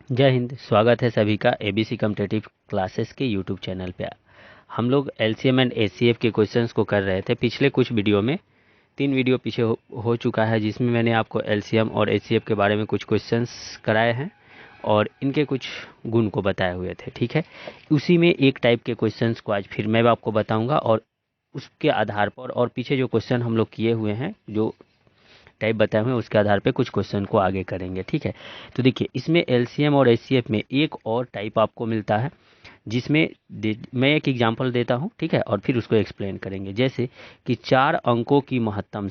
जय हिंद। स्वागत है सभी का एबीसी कॉम्पिटिटिव क्लासेस के यूट्यूब चैनल पे। हम लोग एलसीएम एंड एचसीएफ के क्वेश्चंस को कर रहे थे पिछले कुछ वीडियो में। 3 वीडियो पीछे हो चुका है जिसमें मैंने आपको एलसीएम और एचसीएफ के बारे में कुछ क्वेश्चंस कराए हैं और इनके कुछ गुण को बताए हुए थे। ठीक है, उसी में एक टाइप के क्वेश्चंस को आज फिर मैं आपको बताऊंगा और उसके आधार पर और पीछे जो क्वेश्चन हम लोग किए हुए हैं, जो टाइप बताए हुए हैं, उसके आधार पे कुछ क्वेश्चन को आगे करेंगे। ठीक है, तो देखिए इसमें एलसीएम और एचसीएफ में एक और टाइप आपको मिलता है जिसमें मैं एक एग्जांपल देता हूं। ठीक है, और फिर उसको एक्सप्लेन करेंगे। जैसे कि 4 अंकों की महत्तम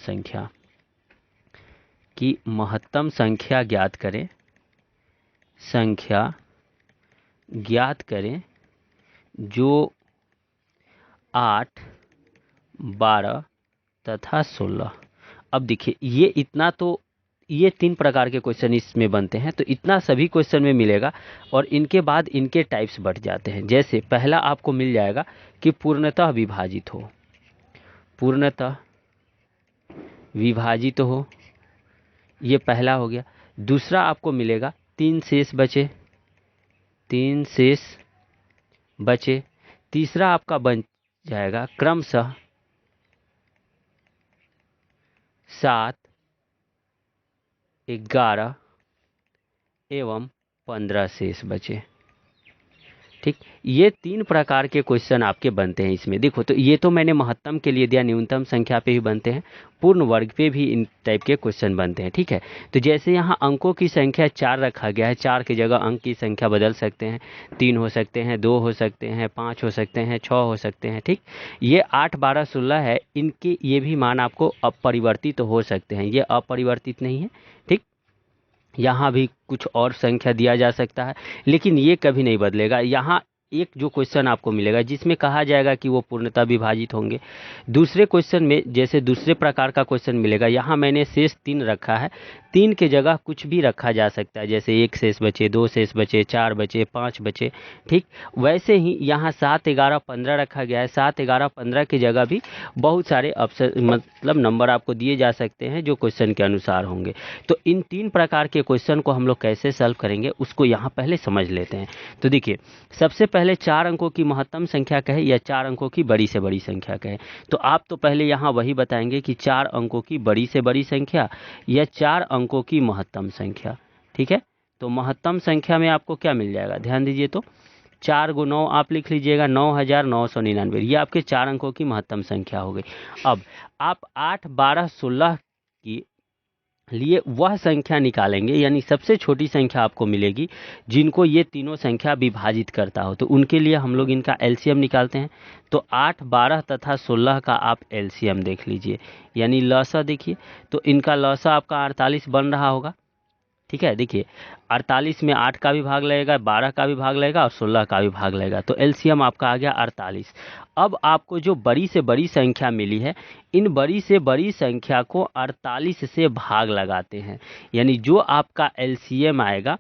संख्या ज्ञात करें। संख्या ज्ञात करें जो 8, 12 तथा 16। अब देखिए ये 3 प्रकार के क्वेश्चन इसमें बनते हैं, तो इतना सभी क्वेश्चन में मिलेगा और इनके बाद इनके टाइप्स बढ़ जाते हैं। जैसे पहला आपको मिल जाएगा कि पूर्णतः विभाजित हो। पूर्णतः विभाजित हो, ये पहला हो गया। दूसरा आपको मिलेगा 3 शेष बचे। तीसरा आपका बन जाएगा क्रमशः 7, 11 एवं 15 शेष बचे। ठीक, ये 3 प्रकार के क्वेश्चन आपके बनते हैं इसमें। देखो, तो ये तो मैंने महत्तम के लिए दिया, न्यूनतम संख्या पे भी बनते हैं, पूर्ण वर्ग पे भी इन टाइप के क्वेश्चन बनते हैं। ठीक है, तो जैसे यहाँ अंकों की संख्या 4 रखा गया है, 4 की जगह अंक की संख्या बदल सकते हैं। 3 हो सकते हैं, 2 हो सकते हैं, 5 हो सकते हैं, 6 हो सकते हैं। ठीक, ये 8, 12, 16 है, इनके ये भी मान आपको अपरिवर्तित हो सकते हैं, ये अपरिवर्तित नहीं है। ठीक, यहाँ भी कुछ और संख्या दिया जा सकता है, लेकिन ये कभी नहीं बदलेगा। यहाँ एक जो क्वेश्चन आपको मिलेगा जिसमें कहा जाएगा कि वो पूर्णतः विभाजित होंगे। दूसरे क्वेश्चन में जैसे दूसरे प्रकार का क्वेश्चन मिलेगा, यहाँ मैंने शेष 3 रखा है, 3 के जगह कुछ भी रखा जा सकता है, जैसे 1 शेष बचे, 2 शेष बचे, 4 बचे, 5 बचे। ठीक, वैसे ही यहाँ 7, 11, 15 रखा गया है। 7, 11, 15 की जगह भी बहुत सारे ऑप्शन मतलब नंबर आपको दिए जा सकते हैं जो क्वेश्चन के अनुसार होंगे। तो इन 3 प्रकार के क्वेश्चन को हम लोग कैसे सॉल्व करेंगे उसको यहाँ पहले समझ लेते हैं। तो देखिए, सबसे पहले 4 अंकों की महत्तम संख्या कहे या 4 अंकों की बड़ी से बड़ी संख्या कहे, तो आप तो पहले यहाँ वही बताएंगे कि 4 अंकों की बड़ी से बड़ी संख्या या 4 अंकों की महत्तम संख्या। ठीक है, तो महत्तम संख्या में आपको क्या मिल जाएगा, ध्यान दीजिए। तो 4 × 9 आप लिख लीजिएगा, 9,999, ये आपके 4 अंकों की महत्तम संख्या हो गई। अब आप 8, 12, 16 की लिए वह संख्या निकालेंगे, यानी सबसे छोटी संख्या आपको मिलेगी जिनको ये तीनों संख्या विभाजित करता हो, तो उनके लिए हम लोग इनका एलसीएम निकालते हैं। तो 8, 12 तथा 16 का आप एलसीएम देख लीजिए, यानी लसा देखिए, तो इनका लसा आपका 48 बन रहा होगा। ठीक है, देखिए 48 में 8 का भी भाग लगेगा, 12 का भी भाग लगेगा और 16 का भी भाग लगेगा, तो एलसीएम आपका आ गया 48। अब आपको जो बड़ी से बड़ी संख्या मिली है, इन बड़ी से बड़ी संख्या को 48 से भाग लगाते हैं, यानी जो आपका एलसीएम आएगा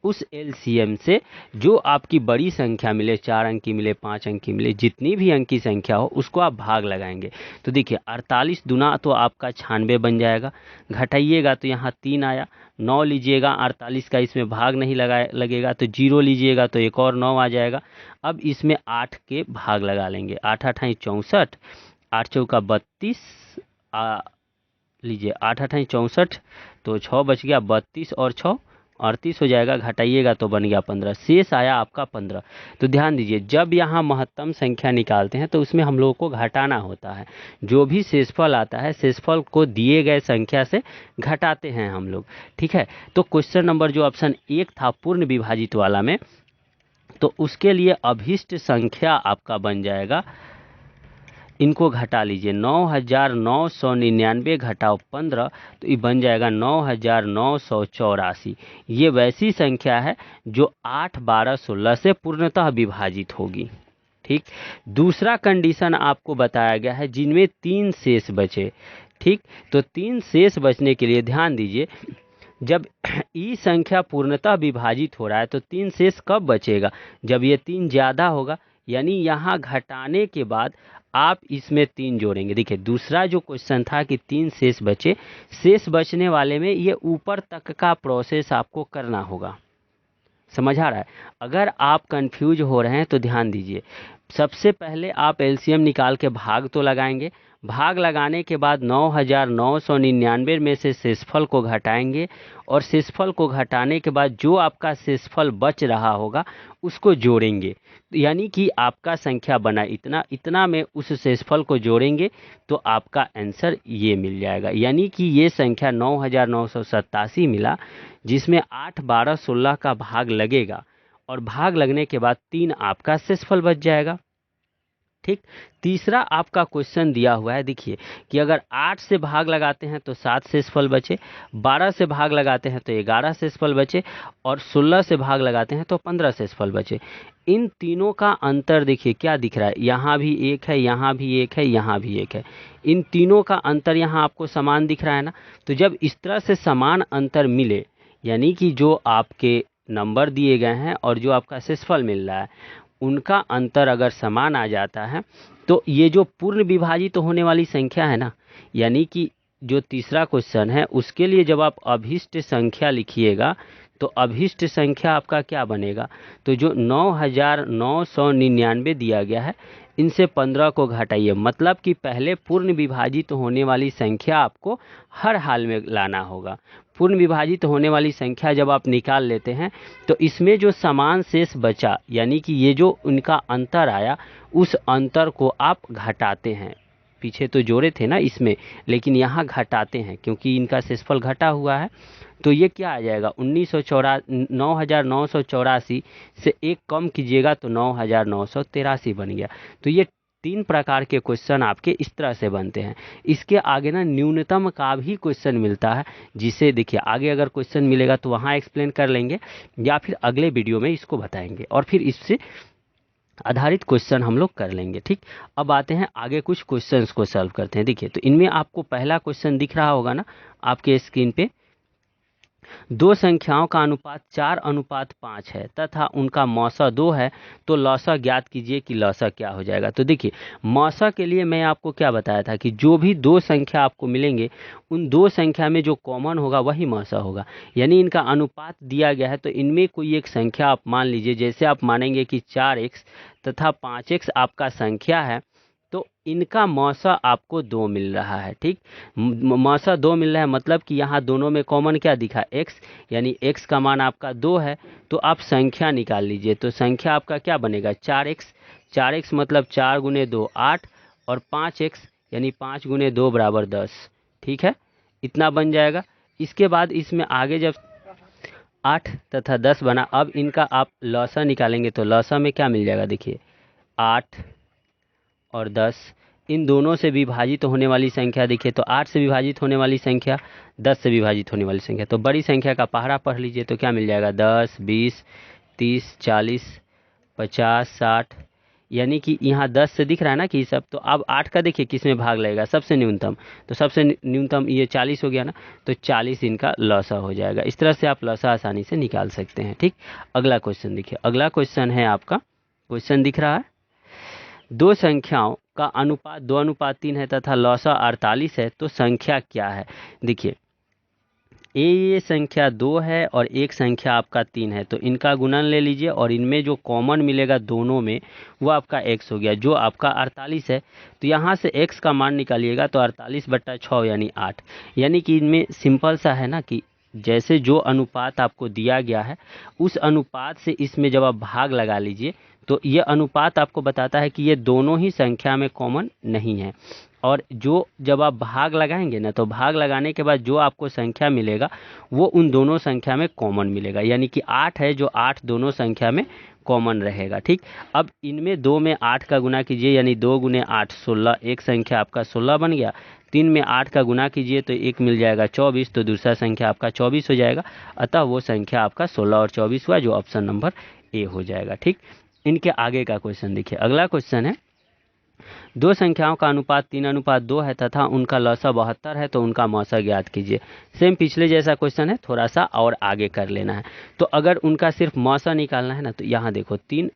उस एलसीएम से जो आपकी बड़ी संख्या मिले, 4 अंक की मिले, 5 अंक की मिले, जितनी भी अंक की संख्या हो उसको आप भाग लगाएंगे। तो देखिए 48 दूना तो आपका 96 बन जाएगा, घटाइएगा तो यहाँ 3 आया, 9 लीजिएगा, 48 का इसमें भाग नहीं लगेगा, तो 0 लीजिएगा तो एक और 9 आ जाएगा। अब इसमें 8 के भाग लगा लेंगे, 8 अठाई 64, 8 चौका 32, लीजिए 8 अठाई 64, तो 6 बच गया, 32 और 6 38 हो जाएगा, घटाइएगा तो बन गया 15, शेष आया आपका 15। तो ध्यान दीजिए, जब यहाँ महत्तम संख्या निकालते हैं तो उसमें हम लोगों को घटाना होता है। जो भी शेषफल आता है, शेषफल को दिए गए संख्या से घटाते हैं हम लोग। ठीक है, तो क्वेश्चन नंबर जो ऑप्शन 1 था पूर्ण विभाजित वाला में, तो उसके लिए अभिष्ट संख्या आपका बन जाएगा, इनको घटा लीजिए, 9,999 घटाओ 15, तो ये बन जाएगा 9,984। ये वैसी संख्या है जो 8, 12, 16 से पूर्णतः विभाजित होगी। ठीक, दूसरा कंडीशन आपको बताया गया है जिनमें 3 शेष बचे। ठीक, तो 3 शेष बचने के लिए ध्यान दीजिए, जब ई संख्या पूर्णतः विभाजित हो रहा है तो 3 शेष कब बचेगा, जब ये 3 ज़्यादा होगा, यानी यहाँ घटाने के बाद आप इसमें 3 जोड़ेंगे। देखिए दूसरा जो क्वेश्चन था कि 3 शेष बचे, शेष बचने वाले में ये ऊपर तक का प्रोसेस आपको करना होगा। समझ आ रहा है? अगर आप कंफ्यूज हो रहे हैं तो ध्यान दीजिए। सबसे पहले आप एलसीएम निकाल के भाग तो लगाएंगे। भाग लगाने के बाद 9,999 में से शेषफल को घटाएंगे और शेषफल को घटाने के बाद जो आपका शेषफल बच रहा होगा उसको जोड़ेंगे। यानी कि आपका संख्या बना इतना, इतना में उस शेषफल को जोड़ेंगे तो आपका आंसर ये मिल जाएगा। यानी कि ये संख्या 9,987 मिला, जिसमें 8, 12, 16 का भाग लगेगा और भाग लगने के बाद 3 आपका शेषफल बच जाएगा। ठीक। तीसरा आपका क्वेश्चन दिया हुआ है, देखिए कि अगर 8 से भाग लगाते हैं तो 7 शेषफल बचे, 12 से भाग लगाते हैं तो 11 शेषफल बचे और 16 से भाग लगाते हैं तो 15 शेषफल बचे। इन तीनों का अंतर देखिए क्या दिख रहा है, यहाँ भी एक है, यहाँ भी एक है, यहाँ भी एक है। इन तीनों का अंतर यहाँ आपको समान दिख रहा है ना। तो जब इस तरह से समान अंतर मिले, यानी कि जो आपके नंबर दिए गए हैं और जो आपका शेषफल मिल रहा है उनका अंतर अगर समान आ जाता है तो ये जो पूर्ण विभाजित तो होने वाली संख्या है ना, यानी कि जो तीसरा क्वेश्चन है उसके लिए जब आप अभिष्ट संख्या लिखिएगा तो अभिष्ट संख्या आपका क्या बनेगा, तो जो 9,999 दिया गया है इनसे 15 को घटाइए, मतलब कि पहले पूर्ण विभाजित होने वाली संख्या आपको हर हाल में लाना होगा। पूर्ण विभाजित होने वाली संख्या जब आप निकाल लेते हैं तो इसमें जो समान शेष बचा, यानी कि ये जो उनका अंतर आया, उस अंतर को आप घटाते हैं। पीछे तो जोड़े थे ना इसमें, लेकिन यहाँ घटाते हैं क्योंकि इनका शेषफल घटा हुआ है। तो ये क्या आ जाएगा, 9,984 से एक कम कीजिएगा तो 9,983 बन गया। तो ये 3 प्रकार के क्वेश्चन आपके इस तरह से बनते हैं। इसके आगे ना न्यूनतम का भी क्वेश्चन मिलता है, जिसे देखिए आगे अगर क्वेश्चन मिलेगा तो वहाँ एक्सप्लेन कर लेंगे या फिर अगले वीडियो में इसको बताएंगे और फिर इससे आधारित क्वेश्चन हम लोग कर लेंगे। ठीक। अब आते हैं आगे कुछ क्वेश्चंस को सॉल्व करते हैं। देखिए तो इनमें आपको पहला क्वेश्चन दिख रहा होगा ना आपके स्क्रीन पे, दो संख्याओं का अनुपात 4:5 है तथा उनका मौसा 2 है, तो लौसा ज्ञात कीजिए कि लौसा क्या हो जाएगा। तो देखिए मौसा के लिए मैं आपको क्या बताया था कि जो भी दो संख्या आपको मिलेंगे उन दो संख्या में जो कॉमन होगा वही मौसा होगा। यानी इनका अनुपात दिया गया है तो इनमें कोई एक संख्या आप मान लीजिए, जैसे आप मानेंगे कि 4x तथा 5x आपका संख्या है तो इनका मौसा आपको 2 मिल रहा है। ठीक। मौसा 2 मिल रहा है मतलब कि यहाँ दोनों में कॉमन क्या दिखा, x, यानी x का मान आपका 2 है तो आप संख्या निकाल लीजिए। तो संख्या आपका क्या बनेगा, 4x। 4x मतलब 4 गुने 2 8 और 5x यानी 5 गुने 2 बराबर 10। ठीक है, इतना बन जाएगा। इसके बाद इसमें आगे जब 8 तथा 10 बना, अब इनका आप लौसा निकालेंगे तो लौसा में क्या मिल जाएगा, देखिए 8 और 10 इन दोनों से विभाजित होने वाली संख्या, देखिए तो 8 से विभाजित होने वाली संख्या, 10 से विभाजित होने वाली संख्या। तो बड़ी संख्या का पहाड़ा पढ़ लीजिए तो क्या मिल जाएगा, 10, 20, 30, 40, 50, 60। यानी कि यहाँ 10 से दिख रहा है ना कि सब, तो अब 8 का देखिए किस में भाग लगेगा, सबसे न्यूनतम, तो सबसे न्यूनतम ये 40 हो गया ना, तो 40 इनका लौसा हो जाएगा। इस तरह से आप लौसा आसानी से निकाल सकते हैं। ठीक। अगला क्वेश्चन देखिए, अगला क्वेश्चन है आपका, क्वेश्चन दिख रहा है, दो संख्याओं का अनुपात 2:3 है तथा लौसा 48 है, तो संख्या क्या है। देखिए ये संख्या 2 है और एक संख्या आपका 3 है, तो इनका गुणन ले लीजिए और इनमें जो कॉमन मिलेगा दोनों में वो आपका x हो गया, जो आपका 48 है। तो यहाँ से x का मान निकालिएगा तो 48/6 यानी 8। यानी कि इनमें सिंपल सा है ना कि जैसे जो अनुपात आपको दिया गया है उस अनुपात से इसमें जब आप भाग लगा लीजिए तो ये अनुपात आपको बताता है कि ये दोनों ही संख्या में कॉमन नहीं है। और जो जब आप भाग लगाएंगे ना तो भाग लगाने के बाद जो आपको संख्या मिलेगा वो उन दोनों संख्या में कॉमन मिलेगा। यानी कि 8 है जो 8 दोनों संख्या में कॉमन रहेगा। ठीक। अब इनमें 2 में 8 का गुना कीजिए, यानी 2 गुने 8 16, एक संख्या आपका 16 बन गया। 3 में 8 का गुना कीजिए तो एक मिल जाएगा 24, तो दूसरा संख्या आपका 24 हो जाएगा। अतः वो संख्या आपका 16 और 24 हुआ, जो ऑप्शन नंबर ए हो जाएगा। ठीक। इनके आगे का क्वेश्चन देखिए, अगला क्वेश्चन है, दो संख्याओं का अनुपात 3:2 है तथा उनका लौसा 72 है, तो उनका मौसा ज्ञात कीजिए। सेम पिछले जैसा क्वेश्चन है, थोड़ा सा और आगे कर लेना है। तो अगर उनका सिर्फ मौसा निकालना है ना तो यहाँ देखो 3,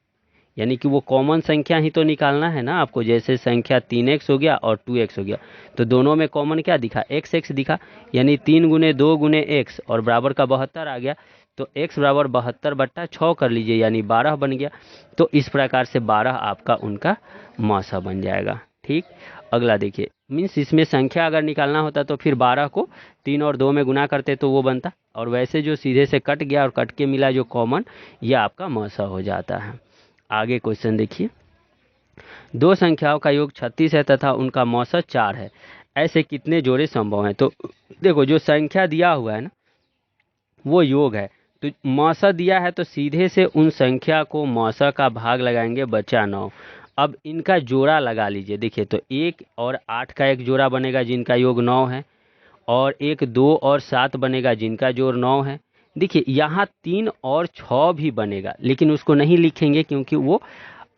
यानी कि वो कॉमन संख्या ही तो निकालना है ना आपको। जैसे संख्या 3x हो गया और 2x हो गया, तो दोनों में कॉमन क्या दिखा, x दिखा, यानी 3 गुने 2 गुने x और बराबर का 72 आ गया। तो x बराबर 72/6 कर लीजिए, यानी 12 बन गया। तो इस प्रकार से 12 आपका उनका मौसा बन जाएगा। ठीक, अगला देखिए, मीन्स इसमें संख्या अगर निकालना होता तो फिर 12 को 3 और 2 में गुना करते तो वो बनता, और वैसे जो सीधे से कट गया और कट के मिला जो कॉमन, ये आपका मौसा हो जाता है। आगे क्वेश्चन देखिए, दो संख्याओं का योग 36 है तथा उनका मौसा 4 है, ऐसे कितने जोड़े संभव हैं? तो देखो, जो संख्या दिया हुआ है ना वो योग है, तो मौसा दिया है तो सीधे से उन संख्या को मौसा का भाग लगाएंगे, बचा 9। अब इनका जोड़ा लगा लीजिए। देखिए, तो 1 और 8 का एक जोड़ा बनेगा जिनका योग 9 है, और एक 2 और 7 बनेगा जिनका जोड़ 9 है। देखिए, यहाँ 3 और 6 भी बनेगा, लेकिन उसको नहीं लिखेंगे क्योंकि वो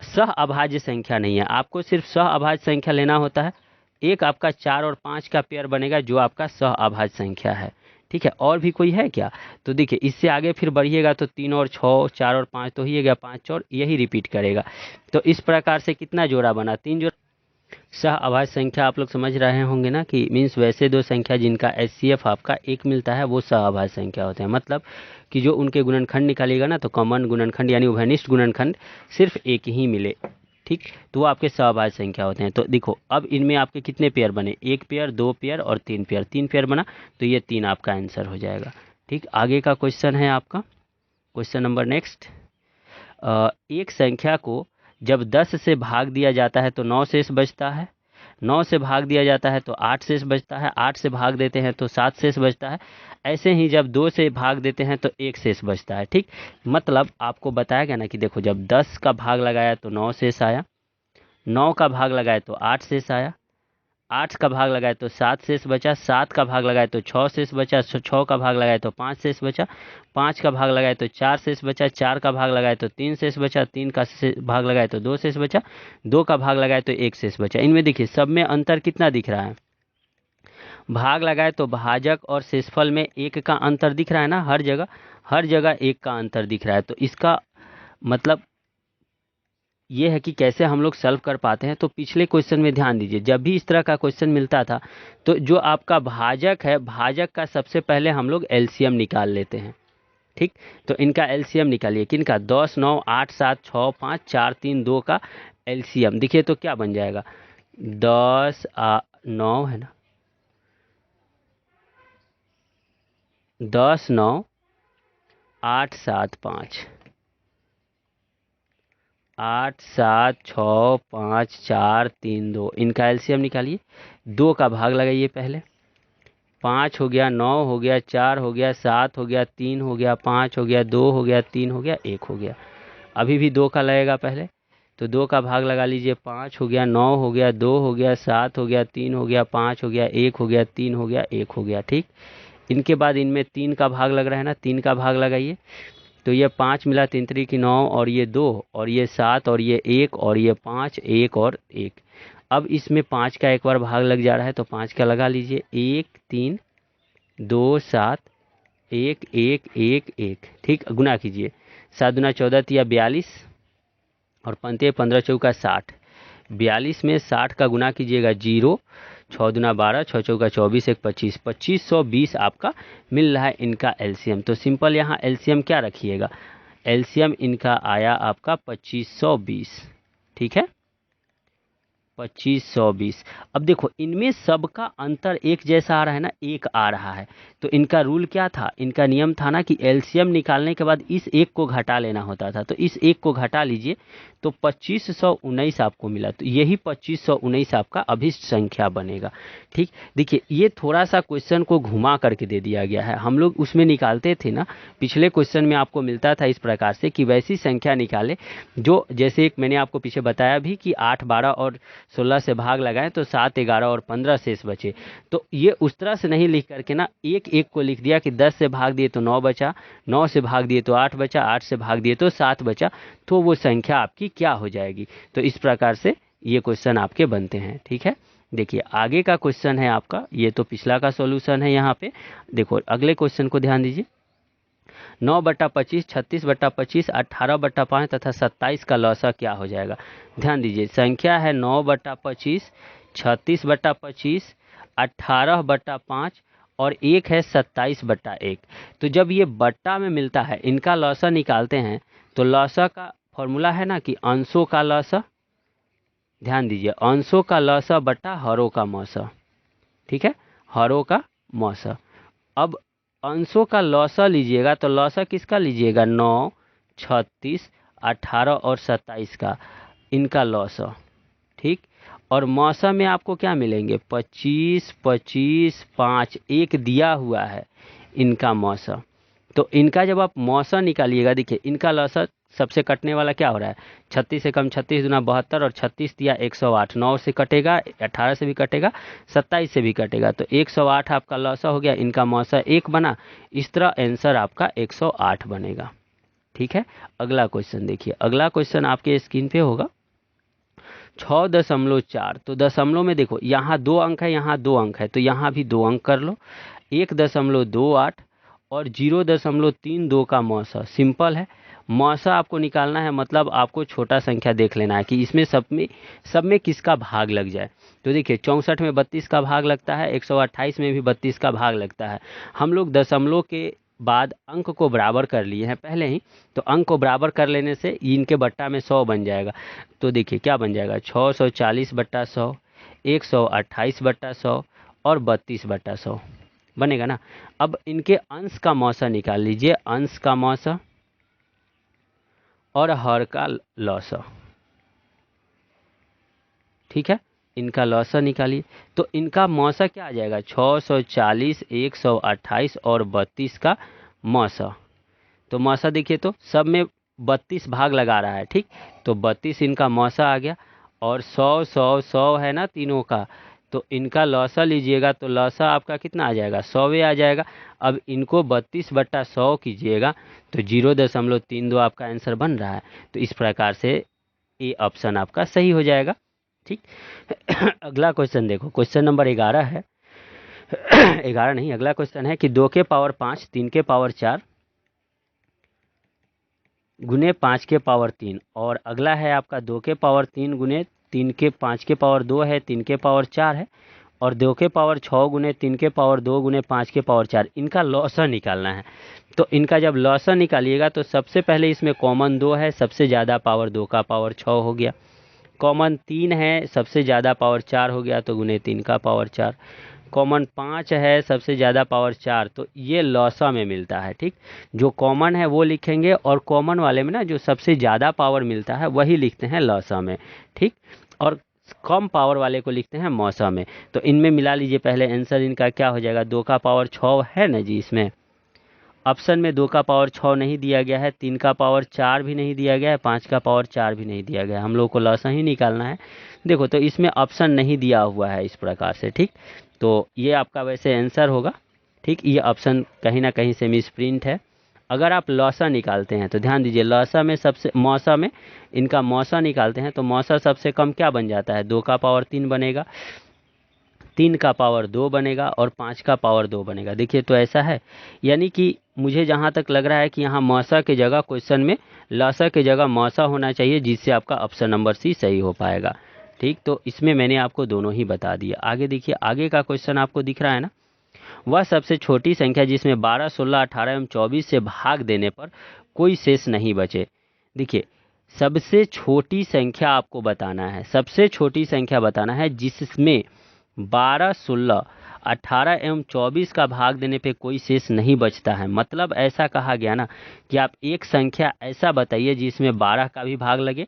सह अभाज्य संख्या नहीं है। आपको सिर्फ सह अभाज्य संख्या लेना होता है। एक आपका 4 और 5 का पेयर बनेगा जो आपका सह अभाज्य संख्या है। ठीक है, और भी कोई है क्या? तो देखिए, इससे आगे फिर बढ़िएगा तो 3 और 6, 4 और 5 तो ही गया, 5 और यही रिपीट करेगा। तो इस प्रकार से कितना जोड़ा बना? 3 जोड़ा। सह अभाज्य संख्या आप लोग समझ रहे होंगे ना, कि मीन्स वैसे दो संख्या जिनका HCF आपका एक मिलता है वो सह अभाज्य संख्या होते हैं। मतलब कि जो उनके गुणनखंड निकालिएगा ना, तो कॉमन गुणनखंड यानी उभयनिष्ठ गुणनखंड सिर्फ एक ही मिले, ठीक, तो वो आपके सह अभाज्य संख्या होते हैं। तो देखो, अब इनमें आपके कितने पेयर बने? 1 पेयर, 2 पेयर और 3 पेयर। 3 पेयर बना, तो ये 3 आपका आंसर हो जाएगा। ठीक, आगे का क्वेश्चन है आपका क्वेश्चन नंबर नेक्स्ट। एक संख्या को जब 10 से भाग दिया जाता है तो 9 शेष बचता है, 9 से भाग दिया जाता है तो 8 शेष बचता है, 8 से भाग देते हैं तो 7 शेष बचता है। ऐसे ही जब 2 से भाग देते हैं तो 1 शेष बचता है। ठीक, मतलब आपको बताया गया ना कि देखो, जब 10 का भाग लगाया तो 9 शेष आया, 9 का भाग लगाए तो 8 शेष आया, 8 का भाग लगाए तो 7 शेष बचा, 7 का भाग लगाए तो 6 शेष बचा, 6 का भाग लगाए तो 5 शेष बचा, 5 का भाग लगाए तो 4 शेष बचा, 4 का भाग लगाए तो 3 शेष बचा, 3 का भाग लगाए तो 2 शेष बचा, 2 का भाग लगाए तो 1 शेष बचा। इनमें देखिए, सब में अंतर कितना दिख रहा है? भाग लगाए तो भाजक और शेषफल में 1 का अंतर दिख रहा है ना, हर जगह 1 का अंतर दिख रहा है। तो इसका मतलब ये है कि कैसे हम लोग सॉल्व कर पाते हैं। तो पिछले क्वेश्चन में ध्यान दीजिए, जब भी इस तरह का क्वेश्चन मिलता था तो जो आपका भाजक है, भाजक का सबसे पहले हम लोग एलसीएम निकाल लेते हैं। ठीक, तो इनका एलसीएम निकालिए, किनका? 10, 9, 8, 7, 6, 5, 4, 3, 2 का एलसीएम देखिए तो क्या बन जाएगा? 10 9 है ना, 10 9 8 7 5, 8 7 6 5 4 3 2, इनका एलसीएम निकालिए। 2 का भाग लगाइए पहले, 5 हो गया, 9 हो गया, 4 हो गया, 7 हो गया, 3 हो गया, 5 हो गया, 2 हो गया, 3 हो गया, 1 हो गया। अभी भी 2 का लगेगा पहले, तो 2 का भाग लगा लीजिए। 5 हो गया, 9 हो गया, 2 हो गया, 7 हो गया, 3 हो गया, 5 हो गया, 1 हो गया, 3 हो गया, 1 हो गया। ठीक, इनके बाद इनमें 3 का भाग लग रहा है ना, 3 का भाग लगाइए। तो ये 5 मिला, 3 3 की 9, और ये 2, और ये 7, और ये 1, और ये 5, 1 और 1। अब इसमें 5 का एक बार भाग लग जा रहा है, तो 5 का लगा लीजिए। 1 3 2 7 1 1 1 1। ठीक, गुना कीजिए। 7 दूना 14 तिया 42, और पंते 15 चौका 60। 42 में 60 का गुना कीजिएगा 0, 6 दूना 12, 6 चौका 24, 1 25, 2520 आपका मिल रहा है इनका एलसीएम। तो सिंपल यहाँ एलसीएम क्या रखिएगा? एलसीएम इनका आया आपका 2520। ठीक है, 2520। अब देखो, इनमें सबका अंतर एक जैसा आ रहा है ना, एक आ रहा है। तो इनका रूल क्या था? इनका नियम था ना कि एलसीएम निकालने के बाद इस एक को घटा लेना होता था। तो इस एक को घटा लीजिए, तो 2519 आपको मिला। तो यही 2519 आपका अभिष्ट संख्या बनेगा। ठीक, देखिए, ये थोड़ा सा क्वेश्चन को घुमा करके दे दिया गया है। हम लोग उसमें निकालते थे ना, पिछले क्वेश्चन में आपको मिलता था इस प्रकार से कि वैसी संख्या निकाले जो, जैसे एक मैंने आपको पीछे बताया भी कि 8, 12 और 16 से भाग लगाएं तो 7, 11 और 15 शेष बचे। तो ये उस तरह से नहीं लिख करके ना, एक एक को लिख दिया कि 10 से भाग दिए तो 9 बचा, 9 से भाग दिए तो 8 बचा, 8 से भाग दिए तो 7 बचा। तो वो संख्या आपकी क्या हो जाएगी? तो इस प्रकार से ये क्वेश्चन आपके बनते हैं। ठीक है, देखिए आगे का क्वेश्चन है आपका, ये तो पिछला का सॉल्यूशन है। यहाँ पे देखो, अगले क्वेश्चन को ध्यान दीजिए। 9/25, 36/25, 18/5 तथा 27 का लौसा क्या हो जाएगा? ध्यान दीजिए, संख्या है 9/25, 36/25, 18/5 और एक है 27/1। तो जब ये बट्टा में मिलता है, इनका लौसा निकालते हैं, तो लौसा का फॉर्मूला है ना कि अंशों का लौसा, ध्यान दीजिए, अंशों का लौसा बट्टा हरों का मौसा, ठीक है, हरों का मौसा। अब अंशों का लौसा लीजिएगा तो लौसा किसका लीजिएगा, 9, 36, 18 और 27 का, इनका लौसा, ठीक। और मौसा में आपको क्या मिलेंगे, 25, 25, 5, एक दिया हुआ है इनका मौसा। तो इनका जब आप मौसा निकालिएगा, देखिए इनका लौसा सबसे कटने वाला क्या हो रहा है, 36 से कम 36 दूना 72 और 36 दिया 108, 9 से कटेगा, 18 से भी कटेगा, 27 से भी कटेगा, तो 108 आपका लौसा हो गया, इनका मौसा 1 बना। इस तरह आंसर आपका 108 बनेगा, ठीक है। अगला क्वेश्चन देखिए, अगला क्वेश्चन आपके स्क्रीन पे होगा 6.4। तो दशमलव में देखो, यहाँ 2 अंक है, यहाँ 2 अंक है, तो यहाँ भी 2 अंक कर लो, 1.28 और 0.32 का मौसा। सिंपल है, मौसा आपको निकालना है, मतलब आपको छोटा संख्या देख लेना है कि इसमें सब में किसका भाग लग जाए। तो देखिए 64 में 32 का भाग लगता है, 128 में भी 32 का भाग लगता है। हम लोग दशमलव के बाद अंक को बराबर कर लिए हैं पहले ही, तो अंक को बराबर कर लेने से इनके बट्टा में 100 बन जाएगा। तो देखिए क्या बन जाएगा, 640/100, 128/100 और 32/100 बनेगा ना। अब इनके अंश का मौसा निकाल लीजिए, अंश का मौसा और हर का लौसा, ठीक है, इनका लौसा निकालिए। तो इनका मौसा क्या आ जाएगा, 640, 128 और 32 का मौसा। तो मौसा देखिए, तो सब में 32 भाग लगा रहा है, ठीक, तो 32 इनका मौसा आ गया। और 100, 100, 100 है ना तीनों का, तो इनका लौसा लीजिएगा तो लौसा आपका कितना आ जाएगा, 100 आ जाएगा। अब इनको 32/100 कीजिएगा तो 0.32 आपका आंसर बन रहा है। तो इस प्रकार से ए ऑप्शन आपका सही हो जाएगा, ठीक। अगला क्वेश्चन देखो, क्वेश्चन नंबर 11 है। 11 नहीं, अगला क्वेश्चन है कि 2 के पावर 5, 3 के पावर 4 गुने 5 के पावर 3, और अगला है आपका 2 के पावर 3 गुने 3 के 5 के पावर 2 है, 3 के पावर 4 है, और 2 के पावर 6 गुने 3 के पावर 2 गुने 5 के पावर 4, इनका लौसा निकालना है। तो इनका जब लौसा निकालिएगा तो सबसे पहले इसमें कॉमन 2 है, सबसे ज़्यादा पावर 2 का पावर 6 हो गया। कॉमन 3 है, सबसे ज़्यादा पावर 4 हो गया, तो गुने 3 का पावर 4। कॉमन 5 है, सबसे ज़्यादा पावर 4, तो ये लौसा में मिलता है, ठीक। जो कॉमन है वो लिखेंगे, और कॉमन वाले में ना जो सबसे ज़्यादा पावर मिलता है वही लिखते हैं लौसा में, ठीक। और कम पावर वाले को लिखते हैं मौसा में। तो इनमें मिला लीजिए, पहले आंसर इनका क्या हो जाएगा, 2 का पावर 6 है ना जी, इसमें ऑप्शन में 2 का पावर 6 नहीं दिया गया है, 3 का पावर 4 भी नहीं दिया गया है, 5 का पावर 4 भी नहीं दिया गया है, हम लोग को लौसा ही निकालना है। देखो तो इसमें ऑप्शन नहीं दिया हुआ है इस प्रकार से, ठीक। तो ये आपका वैसे आंसर होगा, ठीक। ये ऑप्शन कहीं ना कहीं से मिस प्रिंट है। अगर आप लौसा निकालते हैं तो ध्यान दीजिए, लौसा में सबसे, मौसा में इनका मौसा निकालते हैं तो मौसा सबसे कम क्या बन जाता है, 2 का पावर 3 बनेगा, 3 का पावर 2 बनेगा और 5 का पावर 2 बनेगा। देखिए तो ऐसा है, यानी कि मुझे जहाँ तक लग रहा है कि यहाँ मौसा की जगह क्वेश्चन में लौसा की जगह मौसा होना चाहिए, जिससे आपका ऑप्शन नंबर सी सही हो पाएगा, ठीक। तो इसमें मैंने आपको दोनों ही बता दिया। आगे देखिए, आगे का क्वेश्चन आपको दिख रहा है ना, वह सबसे छोटी संख्या जिसमें 12, 16, 18 एवं 24 से भाग देने पर कोई शेष नहीं बचे। देखिए सबसे छोटी संख्या आपको बताना है, सबसे छोटी संख्या बताना है जिसमें 12, 16, 18 एवं 24 का भाग देने पे कोई शेष नहीं बचता है। मतलब ऐसा कहा गया ना कि आप एक संख्या ऐसा बताइए जिसमें 12 का भी भाग लगे,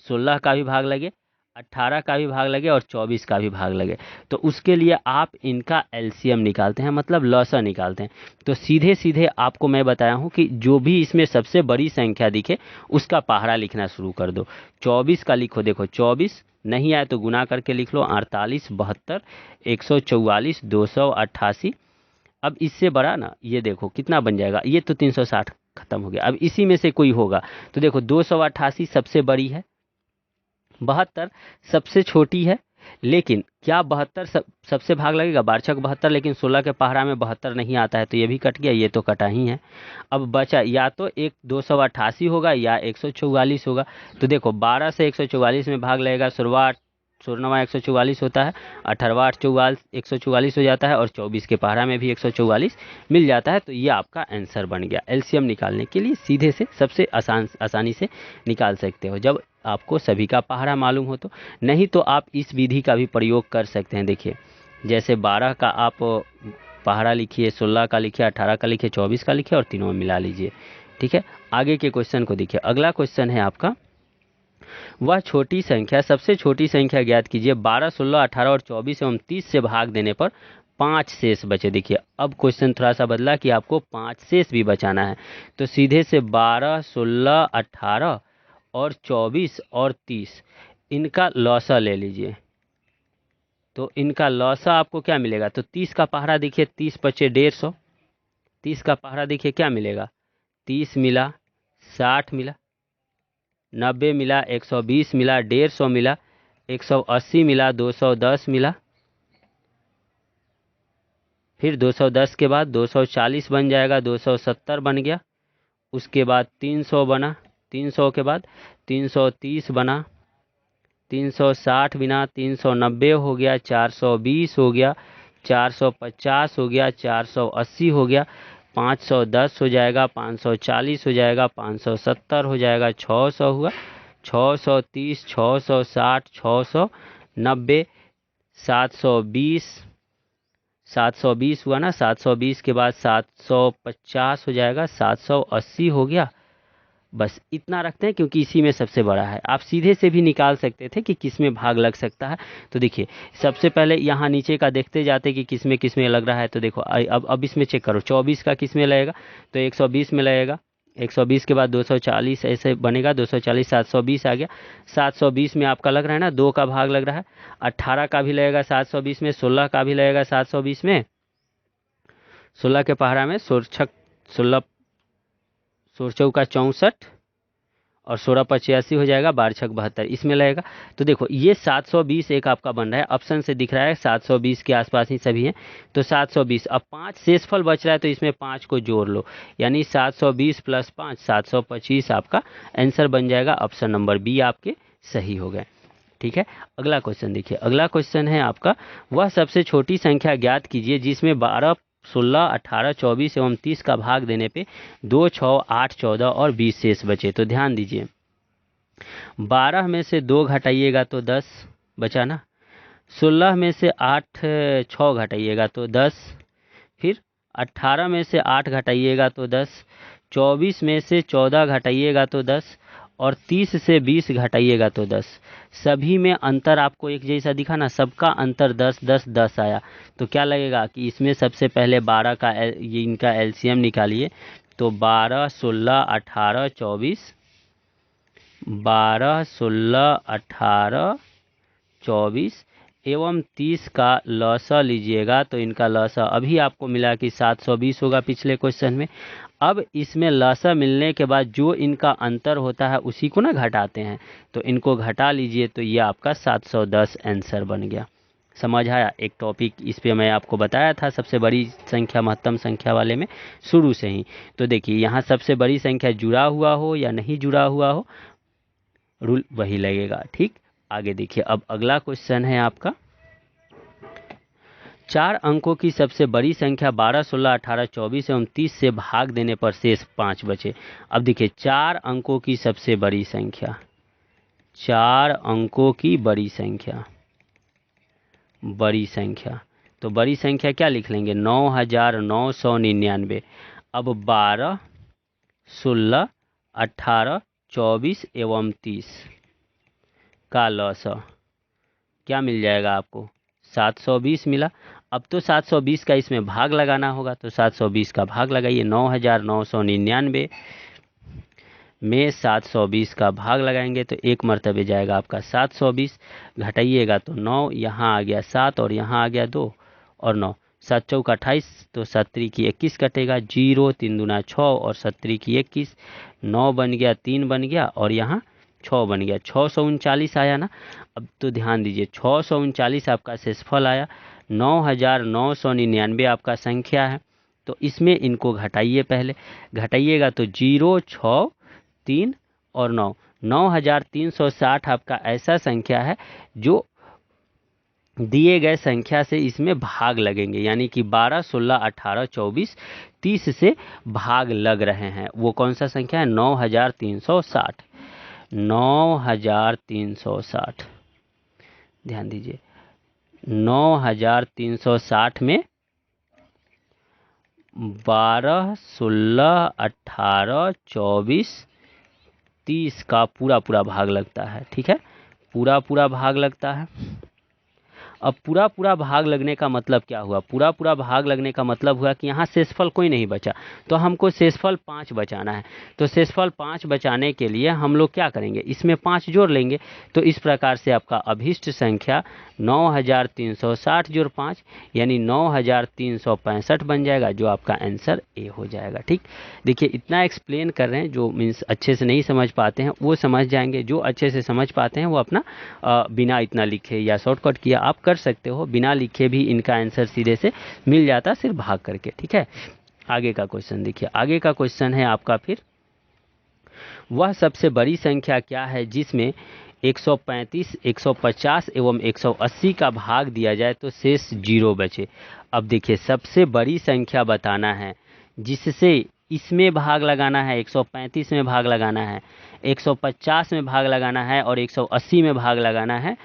16 का भी भाग लगे, 18 का भी भाग लगे और 24 का भी भाग लगे। तो उसके लिए आप इनका एलसीएम निकालते हैं, मतलब लौसा निकालते हैं। तो सीधे सीधे आपको मैं बताया हूँ कि जो भी इसमें सबसे बड़ी संख्या दिखे उसका पहाड़ा लिखना शुरू कर दो। 24 का लिखो, देखो 24 नहीं आए तो गुना करके लिख लो, 48, 72, 144, 288। अब इससे बड़ा ना, ये देखो कितना बन जाएगा, ये तो 360 खत्म हो गया। अब इसी में से कोई होगा तो देखो 288 सबसे बड़ी है, 72 सबसे छोटी है, लेकिन क्या 72 सबसे भाग लगेगा, बारछक 72, लेकिन 16 के पहाड़ा में 72 नहीं आता है, तो ये भी कट गया, ये तो कटा ही है। अब बचा या तो एक 288 होगा या 144 होगा। तो देखो 12 से 144 में भाग लगेगा, शुरुआत 16वां 144 होता है, 18वां 144 हो जाता है और 24 के पहाड़ा में भी 144 मिल जाता है। तो ये आपका आंसर बन गया। एलसीएम निकालने के लिए सीधे से सबसे आसानी से निकाल सकते हो जब आपको सभी का पहाड़ा मालूम हो तो। नहीं तो आप इस विधि का भी प्रयोग कर सकते हैं। देखिए जैसे 12 का आप पहाड़ा लिखिए, 16 का लिखिए, 18 का लिखिए, 24 का लिखिए और तीनों में मिला लीजिए। ठीक है, आगे के क्वेश्चन को देखिए। अगला क्वेश्चन है आपका, वह छोटी संख्या, सबसे छोटी संख्या ज्ञात कीजिए 12, 16, 18 और 24 एवं 30 से भाग देने पर 5 शेष बचे। देखिए अब क्वेश्चन थोड़ा सा बदला कि आपको 5 शेष भी बचाना है। तो सीधे से 12, 16, 18 और 24 और 30 इनका लौसा ले लीजिए। तो इनका लौसा आपको क्या मिलेगा? तो 30 का पहाड़ा देखिए, 30 बचे 150, 30 का पहाड़ा देखिए क्या मिलेगा? 30 मिला, 60 मिला, 90 मिला, 120 मिला, 150 मिला, 180 मिला, 210 मिला, फिर 210 के बाद 240 बन जाएगा, 270 बन गया, उसके बाद 300 बना, 300 के बाद 330 बना, 360 बिना, 390 हो गया, 420 हो गया, 450 हो गया, 480 हो गया, 510 हो जाएगा, 540 हो जाएगा, 570 हो जाएगा, 600 हुआ, 630, 660, 690, 720, 720 हुआ ना, 720 के बाद 750 हो जाएगा, 780 हो गया। बस इतना रखते हैं क्योंकि इसी में सबसे बड़ा है। आप सीधे से भी निकाल सकते थे कि किस में भाग लग सकता है। तो देखिए सबसे पहले यहाँ नीचे का देखते जाते कि किस में लग रहा है। तो देखो अब इसमें चेक करो, 24 का किस में लगेगा? तो 120 में लगेगा, 120 के बाद 240 ऐसे बनेगा, 240, 720 आ गया, 720 में आपका लग रहा है ना 2 का भाग लग रहा है। 18 का भी लगेगा 720 में, 16 का भी लगेगा 720 में, 16 के पहाड़ा में 16, 16 चौका 64 और 16 85 हो जाएगा, 12 छक 72 इसमें लगेगा। तो देखो ये 720 एक आपका बन रहा है, ऑप्शन से दिख रहा है 720 के आसपास ही सभी हैं। तो 720, अब 5 शेषफल बच रहा है तो इसमें 5 को जोड़ लो, यानी 720 प्लस 5 725 आपका आंसर बन जाएगा। ऑप्शन नंबर बी आपके सही हो गए। ठीक है, अगला क्वेश्चन देखिए। अगला क्वेश्चन है आपका, वह सबसे छोटी संख्या ज्ञात कीजिए जिसमें 12, 16, 18, 24 एवं 30 का भाग देने पे 2, 6, 8, 14 और 20 शेष बचे। तो ध्यान दीजिए 12 में से 2 घटाइएगा तो 10 बचा ना, 16 में से 8 6 घटाइएगा तो 10, फिर 18 में से 8 घटाइएगा तो 10, 24 में से 14 घटाइएगा तो 10 और 30 से 20 घटाइएगा तो 10। सभी में अंतर आपको एक जैसा दिखा ना, सबका अंतर 10 10 10 आया। तो क्या लगेगा कि इसमें सबसे पहले 12 का ये इनका एलसीएम निकालिए। तो 12, 16, 18, 24, 12, 16, 18, 24 एवं 30 का लौसा लीजिएगा। तो इनका लौसा अभी आपको मिला कि 720 होगा पिछले क्वेश्चन में। अब इसमें लौसा मिलने के बाद जो इनका अंतर होता है उसी को ना घटाते हैं, तो इनको घटा लीजिए तो ये आपका 710 आंसर बन गया। समझ आया? एक टॉपिक इस पे मैं आपको बताया था सबसे बड़ी संख्या महत्तम संख्या वाले में शुरू से ही। तो देखिए यहाँ सबसे बड़ी संख्या जुड़ा हुआ हो या नहीं जुड़ा हुआ हो, रूल वही लगेगा। ठीक, आगे देखिए। अब अगला क्वेश्चन है आपका, 4 अंकों की सबसे बड़ी संख्या 12, 16, 18, 24 एवं 30 से भाग देने पर शेष 5 बचे। अब देखिए 4 अंकों की सबसे बड़ी संख्या, 4 अंकों की बड़ी संख्या, बड़ी संख्या, तो बड़ी संख्या क्या लिख लेंगे? 9999। अब 12, 16, 18, 24 एवं 30 का लौसा क्या मिल जाएगा आपको? 720 मिला। अब तो 720 का इसमें भाग लगाना होगा, तो 720 का भाग लगाइए। 9999 में 720 का भाग लगाएंगे तो एक मर्तबे जाएगा आपका 720, घटाइएगा तो 9, यहाँ आ गया 7 और यहाँ आ गया 2 और 9, 7 चौक 28, तो 7 की 21 कटेगा, 0 3 दूना 6 और 7 की 21, 9 बन गया, 3 बन गया और यहाँ 6 बन गया, 639 आया ना। अब तो ध्यान दीजिए 639 आपका शेषफल आया, 9999 आपका संख्या है। तो इसमें इनको घटाइए, पहले घटाइएगा तो 0, 6, 3 और 9, 9360 आपका ऐसा संख्या है जो दिए गए संख्या से इसमें भाग लगेंगे, यानी कि 12, 16, 18, 24, 30 से भाग लग रहे हैं। वो कौन सा संख्या है? 9360। 9360, ध्यान दीजिए, 9360 में 12, 16, 18, 24, 30 का पूरा पूरा भाग लगता है। ठीक है, पूरा पूरा भाग लगता है। अब पूरा पूरा भाग लगने का मतलब क्या हुआ? पूरा पूरा भाग लगने का मतलब हुआ कि यहाँ शेषफल कोई नहीं बचा, तो हमको शेषफल 5 बचाना है। तो शेषफल 5 बचाने के लिए हम लोग क्या करेंगे? इसमें 5 जोड़ लेंगे। तो इस प्रकार से आपका अभीष्ट संख्या 9360 जोड़ 5 यानी 9365 बन जाएगा, जो आपका आंसर ए हो जाएगा। ठीक, देखिए इतना एक्सप्लेन कर रहे हैं, जो मीन्स अच्छे से नहीं समझ पाते हैं वो समझ जाएंगे, जो अच्छे से समझ पाते हैं वो अपना बिना इतना लिखे या शॉर्टकट किया आप कर सकते हो, बिना लिखे भी इनका आंसर सीधे से मिल जाता सिर्फ भाग करके। ठीक है, आगे का क्वेश्चन देखिए। आगे का क्वेश्चन है आपका फिर, वह सबसे बड़ी संख्या क्या है जिसमें 135, 150 एवं 180 का भाग दिया जाए तो शेष 0 बचे। अब देखिए सबसे बड़ी संख्या बताना है जिससे इसमें भाग लगाना है, 135 में भाग लगाना है, 150 में भाग लगाना है और 180 में भाग लगाना है,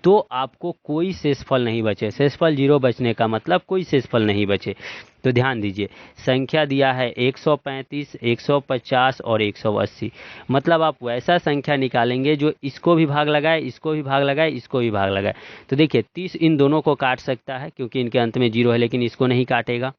तो आपको कोई शेषफल नहीं बचे। शेषफल 0 बचने का मतलब कोई शेषफल नहीं बचे। तो ध्यान दीजिए, संख्या दिया है 135, 150 और 180, मतलब आप वैसा संख्या निकालेंगे जो इसको भी भाग लगाए, इसको भी भाग लगाए, इसको भी भाग लगाए। तो देखिए 30 इन दोनों को काट सकता है क्योंकि इनके अंत में 0 है, लेकिन इसको नहीं काटेगा।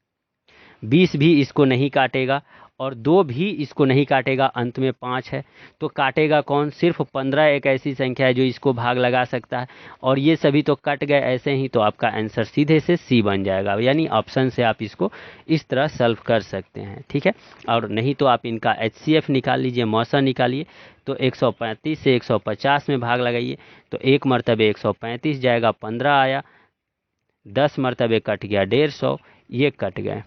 20 भी इसको नहीं काटेगा और 2 भी इसको नहीं काटेगा, अंत में 5 है तो काटेगा कौन? सिर्फ 15 एक ऐसी संख्या है जो इसको भाग लगा सकता है, और ये सभी तो कट गए ऐसे ही, तो आपका आंसर सीधे से सी बन जाएगा। यानी ऑप्शन से आप इसको इस तरह सॉल्व कर सकते हैं। ठीक है, और नहीं तो आप इनका HCF निकाल लीजिए, मौसा निकालिए। तो 135 से 150 में भाग लगाइए तो एक मरतबे 135 जाएगा, 15 आया, 10 मरतबे कट गया 150, ये कट गए।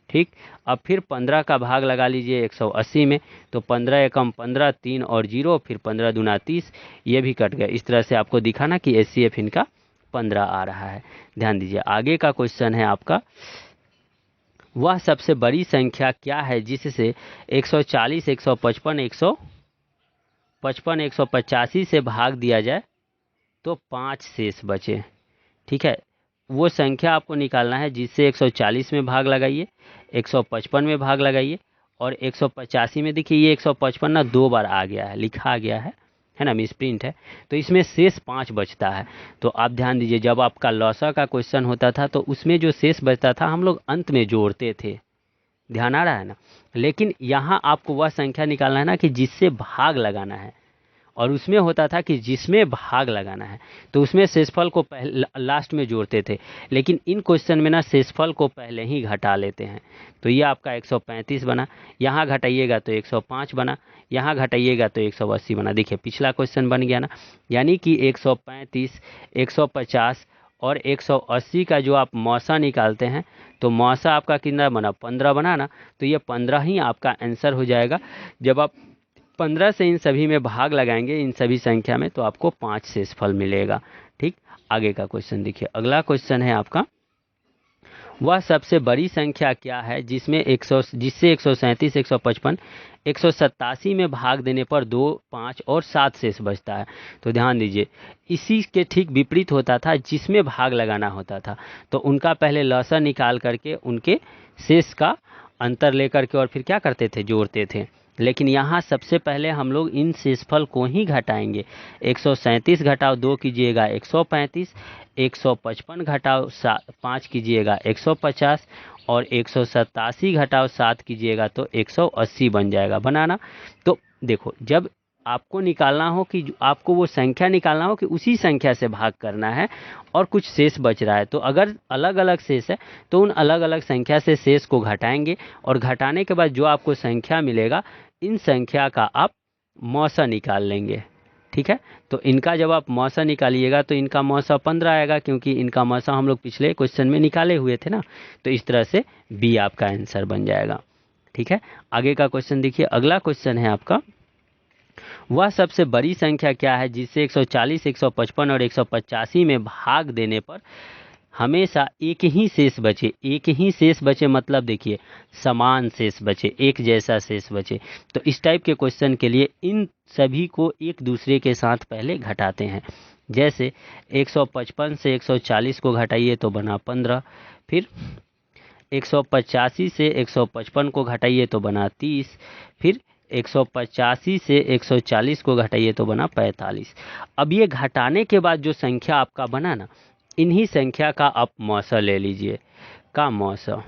ठीक, अब फिर 15 का भाग लगा लीजिए 180 में, तो 15 एकम 15, 3 और 0, फिर 15 दूना 30, ये भी कट गया। इस तरह से आपको दिखाना कि HCF इनका 15 आ रहा है। ध्यान दीजिए, आगे का क्वेश्चन है आपका, वह सबसे बड़ी संख्या क्या है जिससे 140, 155, 155, 185 से भाग दिया जाए तो 5 शेष बचे। ठीक है, वो संख्या आपको निकालना है जिससे 140 में भाग लगाइए, 155 में भाग लगाइए और 185 में। देखिए ये 155 ना 2 बार आ गया है, लिखा गया है ना, मिसप्रिंट है, तो इसमें शेष 5 बचता है। तो आप ध्यान दीजिए, जब आपका लौसा का क्वेश्चन होता था तो उसमें जो शेष बचता था हम लोग अंत में जोड़ते थे, ध्यान आ रहा है ना। लेकिन यहाँ आपको वह संख्या निकालना है ना कि जिससे भाग लगाना है, और उसमें होता था कि जिसमें भाग लगाना है तो उसमें शेषफल को लास्ट में जोड़ते थे, लेकिन इन क्वेश्चन में ना शेषफल को पहले ही घटा लेते हैं। तो ये आपका 135 बना, यहाँ घटाइएगा तो 105 बना, यहाँ घटाइएगा तो 180 बना। देखिए पिछला क्वेश्चन बन गया ना, यानी कि 135, 150 और 180 का जो आप मौसा निकालते हैं तो मौसा आपका कितना बना? 15 बना ना, तो ये 15 ही आपका आंसर हो जाएगा। जब आप 15 से इन सभी में भाग लगाएंगे, इन सभी संख्या में, तो आपको 5 शेषफल मिलेगा। ठीक, आगे का क्वेश्चन देखिए। अगला क्वेश्चन है आपका, वह सबसे बड़ी संख्या क्या है जिससे 137, 155, 187 में भाग देने पर 2, 5 और 7 शेष बचता है। तो ध्यान दीजिए, इसी के ठीक विपरीत होता था जिसमें भाग लगाना होता था, तो उनका पहले लॉसा निकाल करके उनके शेष का अंतर लेकर के और फिर क्या करते थे? जोड़ते थे। लेकिन यहाँ सबसे पहले हम लोग इन शेषफल को ही घटाएंगे। 137 घटाओ 2 कीजिएगा 135, 155 घटाओ 5 कीजिएगा 150 और 187 घटाओ 7 कीजिएगा तो 180 बन जाएगा। बनाना तो देखो, जब आपको निकालना हो कि आपको वो संख्या निकालना हो कि उसी संख्या से भाग करना है और कुछ शेष बच रहा है, तो अगर अलग अलग शेष है तो उन अलग अलग संख्या से शेष को घटाएंगे और घटाने के बाद जो आपको संख्या मिलेगा, इन संख्या का आप मौसा निकाल लेंगे। ठीक है, तो इनका जब आप मौसा निकालिएगा तो इनका मौसा 15 आएगा, क्योंकि इनका मौसा हम लोग पिछले क्वेश्चन में निकाले हुए थे ना। तो इस तरह से बी आपका आंसर बन जाएगा। ठीक है, आगे का क्वेश्चन देखिए। अगला क्वेश्चन है आपका, वह सबसे बड़ी संख्या क्या है जिससे 140, 155 और 185 में भाग देने पर हमेशा एक ही शेष बचे। एक ही शेष बचे मतलब देखिए समान शेष बचे, एक जैसा शेष बचे। तो इस टाइप के क्वेश्चन के लिए इन सभी को एक दूसरे के साथ पहले घटाते हैं। जैसे 155 से 140 को घटाइए तो बना 15, फिर 185 से 155 को घटाइए तो बना 30, फिर 185 से 140 को घटाइए तो बना 45। अब ये घटाने के बाद जो संख्या आपका बना ना, इन्हीं संख्या का आप मौसा ले लीजिए। का मौसा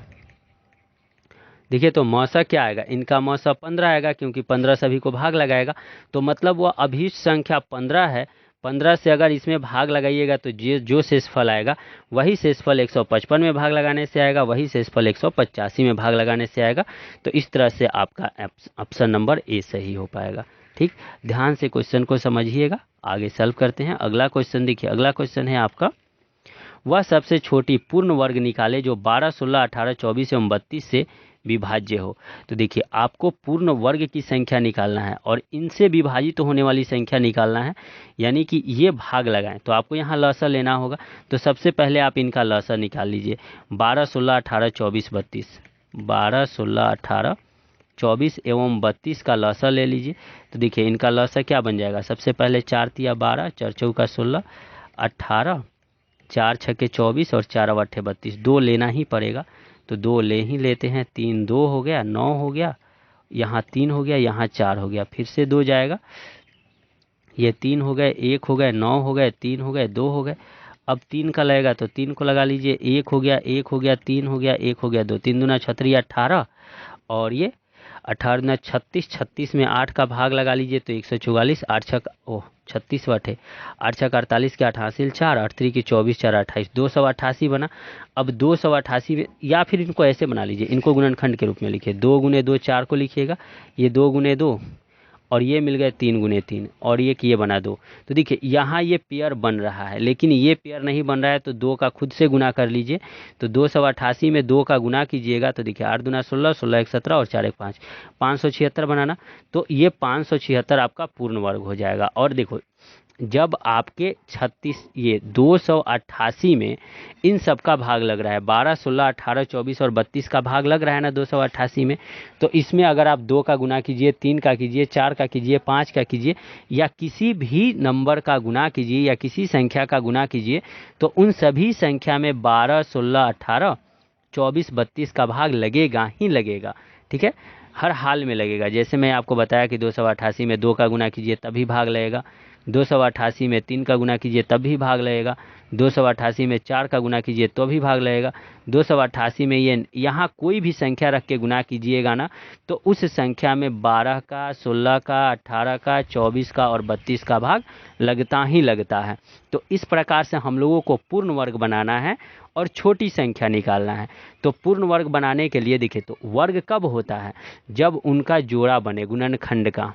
देखिए, तो मौसा क्या आएगा, इनका मौसा 15 आएगा क्योंकि 15 सभी को भाग लगाएगा। तो मतलब वह अभीष्ट संख्या 15 है। 15 से अगर इसमें भाग लगाइएगा तो जो शेषफल आएगा वही शेषफल 155 में भाग लगाने से आएगा, वही शेषफल 185 में भाग लगाने से आएगा। तो इस तरह से आपका ऑप्शन नंबर ए सही हो पाएगा। ठीक, ध्यान से क्वेश्चन को समझिएगा। आगे सॉल्व करते हैं। अगला क्वेश्चन देखिए, अगला क्वेश्चन है आपका, वह सबसे छोटी पूर्ण वर्ग निकाले जो 12, 16, 18, 24 एवं 32 से विभाज्य हो। तो देखिए आपको पूर्ण वर्ग की संख्या निकालना है और इनसे विभाजित होने वाली संख्या निकालना है, यानी कि ये भाग लगाएं। तो आपको यहाँ लसा लेना होगा। तो सबसे पहले आप इनका लसा निकाल लीजिए। 12, 16, 18, 24, 32, 12, 16, 18, 24 एवं 32 का लसा ले लीजिए। तो देखिए इनका लसा क्या बन जाएगा, सबसे पहले 4 तिया 12, 4 चौका 16, 18, 4 छक्के 24 और 4 अट्ठे 32, 2 लेना ही पड़ेगा। तो 2 ले ही लेते हैं। 3 2 हो गया, 9 हो गया, यहाँ 3 हो गया, यहाँ 4 हो गया, फिर से 2 जाएगा। ये 3 हो गए, 1 हो गए, 9 हो गए, 3 हो गए, 2 हो गए। अब 3 का लगेगा तो 3 को लगा लीजिए। 1 हो गया, 1 हो गया, 3 हो गया, 1 हो गया, 2, 3 दूना 36, 18 और ये 18 दूना 36, 36 में 8 का भाग लगा लीजिए तो 144, 8 छक 36 बटे 8 छक 48 के 88 4, 8 3 की 24, 4 28, 288 बना। अब 288 में, या फिर इनको ऐसे बना लीजिए, इनको गुणनखंड के रूप में लिखिए। 2 गुने 2 4 को लिखिएगा, ये 2 गुने 2 और ये मिल गए 3 गुने 3 और ये बना 2। तो देखिए यहाँ ये पेयर बन रहा है, लेकिन ये पेयर नहीं बन रहा है तो 2 का खुद से गुना कर लीजिए। तो 288 में 2 का गुना कीजिएगा तो देखिए 8 दूना 16, 16 एक 17 और 4 एक 5, 576 बनाना। तो ये 576 आपका पूर्ण वर्ग हो जाएगा। और देखो जब आपके 36 ये 288 में इन सब का भाग लग रहा है, 12, 16, 18, 24 और 32 का भाग लग रहा है ना 288 में, तो इसमें अगर आप 2 का गुना कीजिए, 3 का कीजिए, 4 का कीजिए, 5 का कीजिए, या किसी भी नंबर का गुना कीजिए या किसी संख्या का गुना कीजिए, तो उन सभी संख्या में 12, 16, 18, 24, 32 का भाग लगेगा ही लगेगा। ठीक है, हर हाल में लगेगा। जैसे मैं आपको बताया कि 288 में 2 का गुना कीजिए तभी भाग लगेगा, 288 में 3 का गुना कीजिए तब भी भाग लगेगा, 288 में 4 का गुना कीजिए तो भी भाग लगेगा, 288 में ये यहाँ कोई भी संख्या रख के गुना कीजिएगा ना तो उस संख्या में 12 का, 16 का, 18 का, 24 का और 32 का भाग लगता ही लगता है। तो इस प्रकार से हम लोगों को पूर्ण वर्ग बनाना है और छोटी संख्या निकालना है। तो पूर्ण वर्ग बनाने के लिए देखिए, तो वर्ग कब होता है, जब उनका जोड़ा बने गुणनखंड का।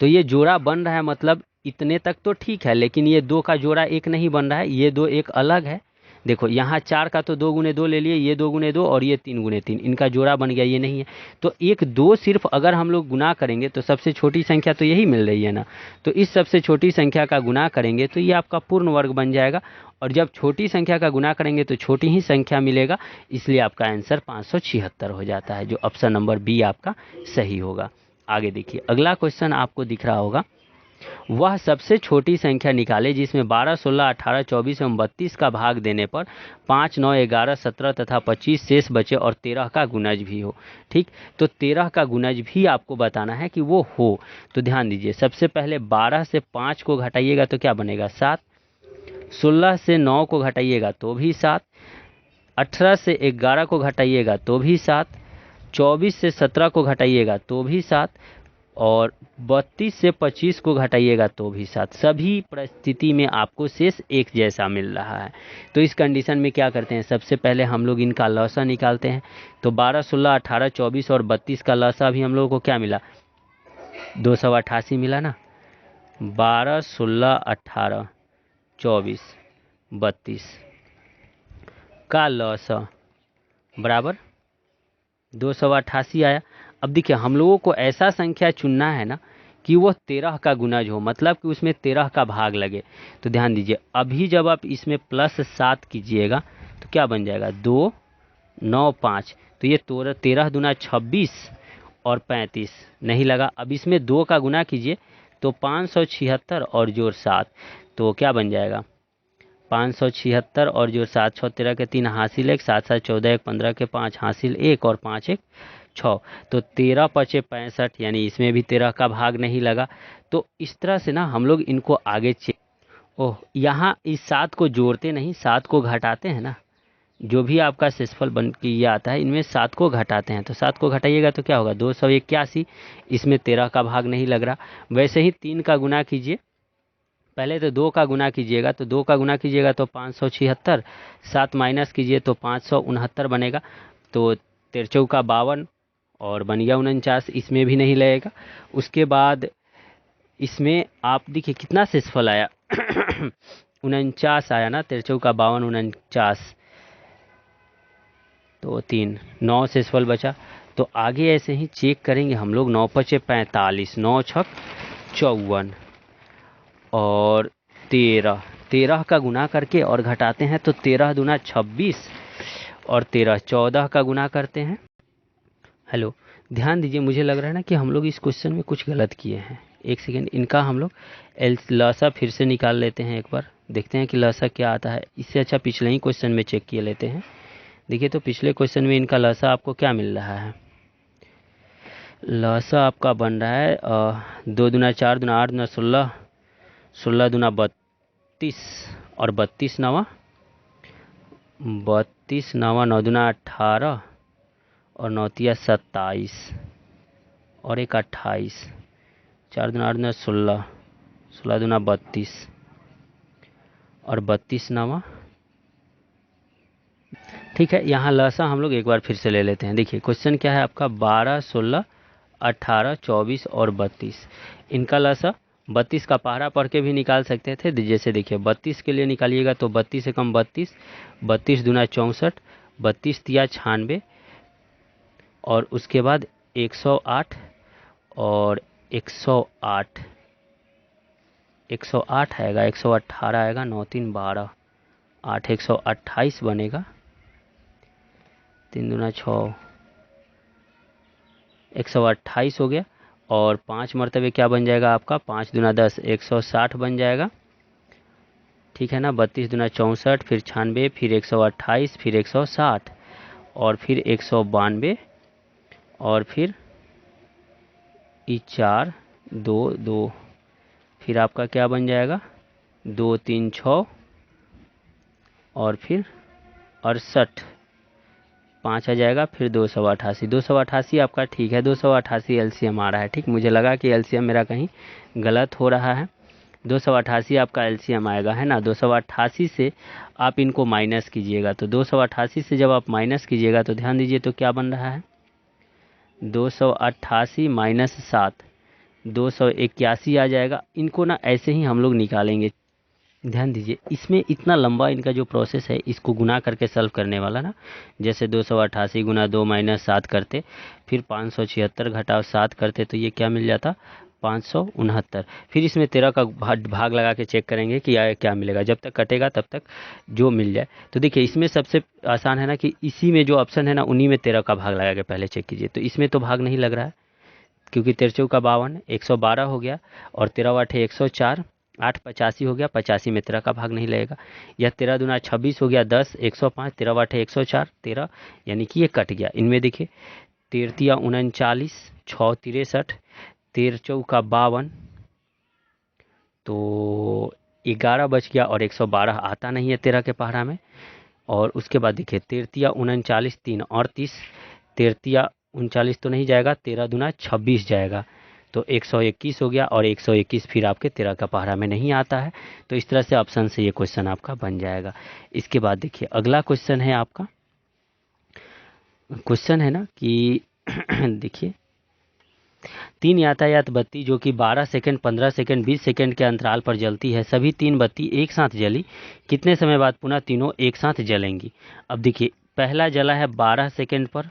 तो ये जोड़ा बन रहा है मतलब इतने तक तो ठीक है, लेकिन ये 2 का जोड़ा एक नहीं बन रहा है, ये 2 एक अलग है। देखो यहाँ 4 का तो 2 गुने 2 ले लिए, ये 2 गुने 2 और ये 3 गुने 3, इनका जोड़ा बन गया, ये नहीं है। तो 1 2 सिर्फ अगर हम लोग गुना करेंगे तो सबसे छोटी संख्या तो यही मिल रही है ना, तो इस सबसे छोटी संख्या का गुना करेंगे तो ये आपका पूर्ण वर्ग बन जाएगा। और जब छोटी संख्या का गुना करेंगे तो छोटी ही संख्या मिलेगा, इसलिए आपका आंसर 576 हो जाता है, जो ऑप्शन नंबर बी आपका सही होगा। आगे देखिए, अगला क्वेश्चन आपको दिख रहा होगा, वह सबसे छोटी संख्या निकाले जिसमें 12, 16, 18, 24 एवं 32 का भाग देने पर 5, 9, 11, 17 तथा 25 शेष बचे और 13 का गुणज भी हो। ठीक, तो 13 का गुणज भी आपको बताना है कि वो हो। तो ध्यान दीजिए, सबसे पहले 12 से 5 को घटाइएगा तो क्या बनेगा 7, 16 से 9 को घटाइएगा तो भी 7, 18 से 11 को घटाइएगा तो भी 7, 24 से 17 को घटाइएगा तो भी 7 और 32 से 25 को घटाइएगा तो भी 7। सभी परिस्थिति में आपको शेष एक जैसा मिल रहा है। तो इस कंडीशन में क्या करते हैं, सबसे पहले हम लोग इनका लसा निकालते हैं। तो 12, 16, 18, 24 और 32 का लसा भी हम लोगों को क्या मिला, 288 मिला ना। 12, 16, 18, 24, 32 का लसा बराबर 288 आया। अब देखिए हम लोगों को ऐसा संख्या चुनना है ना कि वो 13 का गुणज हो, मतलब कि उसमें 13 का भाग लगे। तो ध्यान दीजिए, अभी जब आप इसमें +7 कीजिएगा तो क्या बन जाएगा, 2 9 5। तो ये 13 दूना 26 और 35 नहीं लगा। अब इसमें 2 का गुना कीजिए तो 576 और जोड़ 7, तो क्या बन जाएगा, 576 और जोड़ 7, 6 13 के 3 हासिल 1, 7 7 14 1 15 के 5 हासिल 1 और 5 1 6। तो 13 पचे 65, यानी इसमें भी 13 का भाग नहीं लगा। तो इस तरह से ना हम लोग इनको आगे ओह, यहाँ इस 7 को जोड़ते नहीं, 7 को घटाते हैं ना। जो भी आपका शेषफल बन के ये आता है, इनमें 7 को घटाते हैं। तो 7 को घटाइएगा तो क्या होगा, 281। इसमें 13 का भाग नहीं लग रहा। वैसे ही 3 का गुना कीजिए, पहले तो 2 का गुना कीजिएगा, तो 2 का गुना कीजिएगा तो 576, 7 माइनस कीजिए तो 569 बनेगा। तो 13 चौका 52 और बन गया 49, इसमें भी नहीं लगेगा। उसके बाद इसमें आप देखिए कितना शेषफल आया 49 आया ना, 13 चौका 52 49, तो 3 9 शेषफल बचा। तो आगे ऐसे ही चेक करेंगे हम लोग। 9 पचे 45, 9 छक 54 और 13 का गुना करके और घटाते हैं तो 13 दूना 26 और 13 14 का गुना करते हैं। हेलो, ध्यान दीजिए, मुझे लग रहा है ना कि हम लोग इस क्वेश्चन में कुछ गलत किए हैं। एक सेकेंड, इनका हम लोग लसा फिर से निकाल लेते हैं, एक बार देखते हैं कि लसा क्या आता है। इससे अच्छा पिछले ही क्वेश्चन में चेक किए लेते हैं। देखिए, तो पिछले क्वेश्चन में इनका लसा आपको क्या मिल रहा है, लसा आपका बन रहा है 2 दूना 4 दूना 8 दूना 16, 16 दूना 32 और 32 नवा 32 नवा 9 दूना 18 और 9 तिया 27 और एक 28, 4 दूना 8 दूना 16, 16 दूना 32 और 32 नवा। ठीक है, यहाँ लसा हम लोग एक बार फिर से ले लेते हैं। देखिए क्वेश्चन क्या है आपका, 12 16 18 24 और 32। इनका लसा 32 का पहाड़ा पढ़ के भी निकाल सकते थे। जैसे देखिए 32 के लिए निकालिएगा तो 32 से कम 32, 32 दूना 64, 32 तिया 96 और उसके बाद 108 और 108 108 आएगा, 118 आएगा, 9 3 12 8 128 बनेगा, 3 दूना 6 128 हो गया। और 5 मरतबे क्या बन जाएगा आपका, 5 दूना 10 160 बन जाएगा। ठीक है ना, 32 दूना 64, फिर 96, फिर 128, फिर 160 और फिर 192 और फिर 4 2 2, फिर आपका क्या बन जाएगा, 2 3 6 और फिर 68, 5 आ जाएगा, फिर 288। 288 आपका ठीक है, 288 एलसीएम आ रहा है। ठीक, मुझे लगा कि एलसीएम मेरा कहीं गलत हो रहा है। 288 आपका एलसीएम आएगा, है ना। 288 से आप इनको माइनस कीजिएगा, तो 288 से जब आप माइनस कीजिएगा तो ध्यान दीजिए तो क्या बन रहा है, 288 माइनस 7 281 आ जाएगा। इनको ना ऐसे ही हम लोग निकालेंगे। ध्यान दीजिए, इसमें इतना लंबा इनका जो प्रोसेस है, इसको गुना करके सॉल्व करने वाला ना, जैसे 288 गुना 2 माइनस 7 करते, फिर 576 घटाव 7 करते, तो ये क्या मिल जाता, 569। फिर इसमें 13 का भाग लगा के चेक करेंगे कि क्या मिलेगा। जब तक कटेगा तब तक जो मिल जाए। तो देखिए इसमें सबसे आसान है ना कि इसी में जो ऑप्शन है ना, उन्हीं में 13 का भाग लगा के पहले चेक कीजिए। तो इसमें तो भाग नहीं लग रहा है, क्योंकि 13 का 52 112 हो गया और 13 वाटे 104, 8 85 हो गया, 85 में 13 का भाग नहीं लगेगा। यह 13 दूना 26 हो गया, 10 105, 13 वाटे 104 13, यानी कि ये कट गया। इनमें देखिए 13 39, 6 63, 13 चौका 52, तो 11 बच गया और 112 आता नहीं है 13 के पहाड़ा में। और उसके बाद देखिए 13 39 3 और 30, 13 39 तो नहीं जाएगा, 13 दूना 26 जाएगा, तो 121 हो गया और 121 फिर आपके 13 का पहाड़ा में नहीं आता है। तो इस तरह से ऑप्शन से ये क्वेश्चन आपका बन जाएगा। इसके बाद देखिए अगला क्वेश्चन है आपका, क्वेश्चन है ना कि देखिए 3 यातायात बत्ती जो कि 12 सेकंड 15 सेकंड 20 सेकंड के अंतराल पर जलती है, सभी 3 बत्ती एक साथ जली, कितने समय बाद पुनः तीनों एक साथ जलेंगी। अब देखिए पहला जला है 12 सेकंड पर,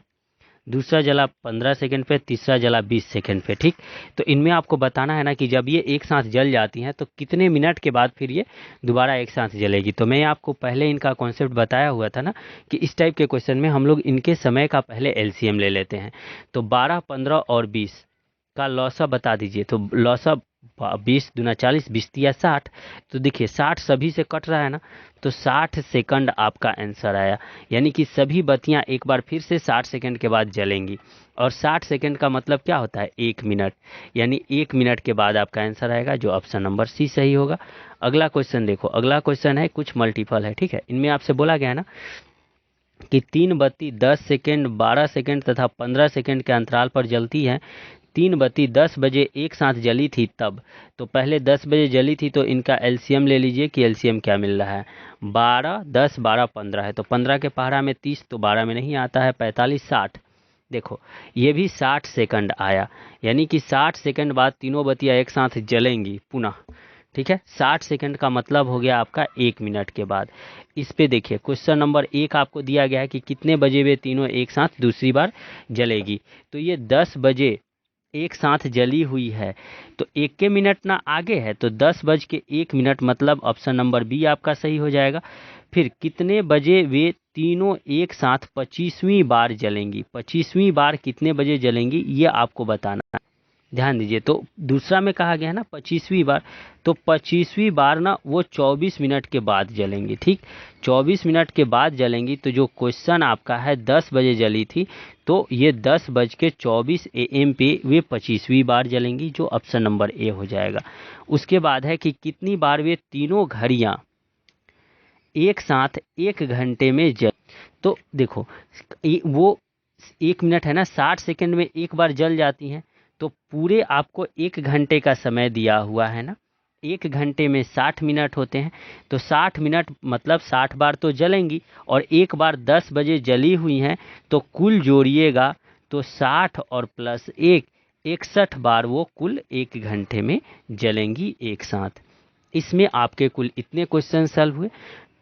दूसरा जला 15 सेकंड पे, तीसरा जला 20 सेकंड पे। ठीक, तो इनमें आपको बताना है ना कि जब ये एक साथ जल जाती हैं तो कितने मिनट के बाद फिर ये दोबारा एक साथ जलेगी। तो मैं आपको पहले इनका कॉन्सेप्ट बताया हुआ था ना कि इस टाइप के क्वेश्चन में हम लोग इनके समय का पहले एलसीएम ले लेते हैं। तो 12, 15 और 20 का लौसा बता दीजिए। तो लौसा 20 दूना 40, 20 तिया 60। तो देखिए 60 सभी से कट रहा है ना, तो 60 सेकंड आपका आंसर आया। यानी कि सभी बत्तियां एक बार फिर से 60 सेकंड के बाद जलेंगी। और 60 सेकंड का मतलब क्या होता है, 1 मिनट। यानी 1 मिनट के बाद आपका आंसर आएगा, जो ऑप्शन नंबर सी सही होगा। अगला क्वेश्चन देखो, अगला क्वेश्चन है कुछ मल्टीपल है। ठीक है, इनमें आपसे बोला गया है ना कि 3 बत्ती 10 सेकंड, 12 सेकंड तथा 15 सेकंड के अंतराल पर जलती है। 3 बत्ती 10 बजे एक साथ जली थी तब। तो पहले 10 बजे जली थी, तो इनका एलसीएम ले लीजिए कि एलसीएम क्या मिल रहा है। 12, 10, 12, 15 है, तो 15 के पहाड़ा में 30, तो 12 में नहीं आता है, 45, 60। देखो ये भी 60 सेकंड आया। यानी कि 60 सेकंड बाद तीनों बत्तियां एक साथ जलेंगी पुनः। ठीक है, 60 सेकंड का मतलब हो गया आपका 1 मिनट के बाद। इस पे देखिए क्वेश्चन नंबर 1 आपको दिया गया है कि कितने बजे वे तीनों एक साथ दूसरी बार जलेगी। तो ये 10 बजे एक साथ जली हुई है, तो 1 के मिनट ना आगे है, तो 10 बज के 1 मिनट, मतलब ऑप्शन नंबर बी आपका सही हो जाएगा। फिर कितने बजे वे तीनों एक साथ 25वीं बार जलेंगी, 25वीं बार कितने बजे जलेंगी ये आपको बताना है। ध्यान दीजिए, तो दूसरा में कहा गया ना 25वीं बार, तो 25वीं बार ना वो 24 मिनट के बाद जलेंगी। ठीक, 24 मिनट के बाद जलेंगी। तो जो क्वेश्चन आपका है 10 बजे जली थी, तो ये 10:24 AM पे वे 25वीं बार जलेंगी, जो ऑप्शन नंबर ए हो जाएगा। उसके बाद है कि कितनी बार वे तीनों घड़ियां एक साथ 1 घंटे में जल। तो देखो वो 1 मिनट है ना, 60 सेकंड में एक बार जल जाती हैं। तो पूरे आपको 1 घंटे का समय दिया हुआ है ना, 1 घंटे में 60 मिनट होते हैं। तो 60 मिनट मतलब 60 बार तो जलेंगी, और एक बार 10 बजे जली हुई हैं, तो कुल जोड़िएगा तो 60 और प्लस 1, 61 बार वो कुल 1 घंटे में जलेंगी एक साथ। इसमें आपके कुल इतने क्वेश्चन सॉल्व हुए।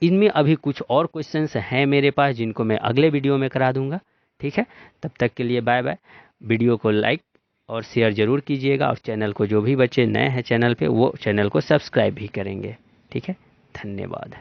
इनमें अभी कुछ और क्वेश्चंस हैं मेरे पास, जिनको मैं अगले वीडियो में करा दूंगा। ठीक है, तब तक के लिए बाय बाय। वीडियो को लाइक और शेयर जरूर कीजिएगा, और चैनल को जो भी बच्चे नए हैं चैनल पे, वो चैनल को सब्सक्राइब भी करेंगे। ठीक है, धन्यवाद।